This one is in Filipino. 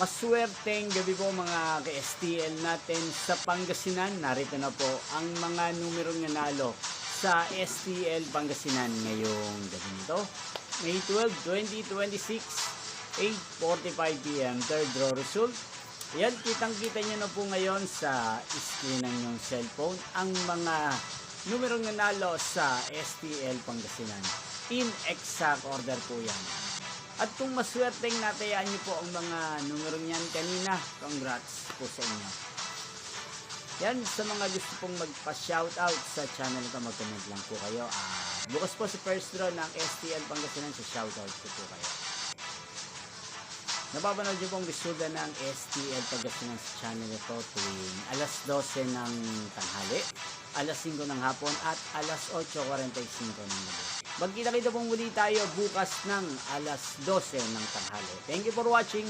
Maswerteng gabi po mga ka-STL natin sa Pangasinan. Narito na po ang mga numerong nanalo sa STL Pangasinan ngayong gabi nito. May 12, 2026, 8:45 PM. Third draw result. Yan, kitang-kita nyo na po ngayon sa screen ng inyong cellphone ang mga numerong nanalo sa STL Pangasinan. In exact order po yan. At kung maswerteng natayaan niyo po ang mga numero niyan kanina, congrats po sa inyo. Yan, sa mga gusto pong magpa-shoutout sa channel ko, mag-comment lang po kayo. Bukas po sa first draw ng STL Pangasinan, sa shoutout ko po kayo. Napapanood niyo pong resulta ng STL Pangasinan sa channel ito tuwing alas 12 ng tanghali, alas 5 ng hapon at alas 8:45 ng gabi. Magkita-kita pong muli tayo bukas ng alas 12 ng tanghali. Thank you for watching.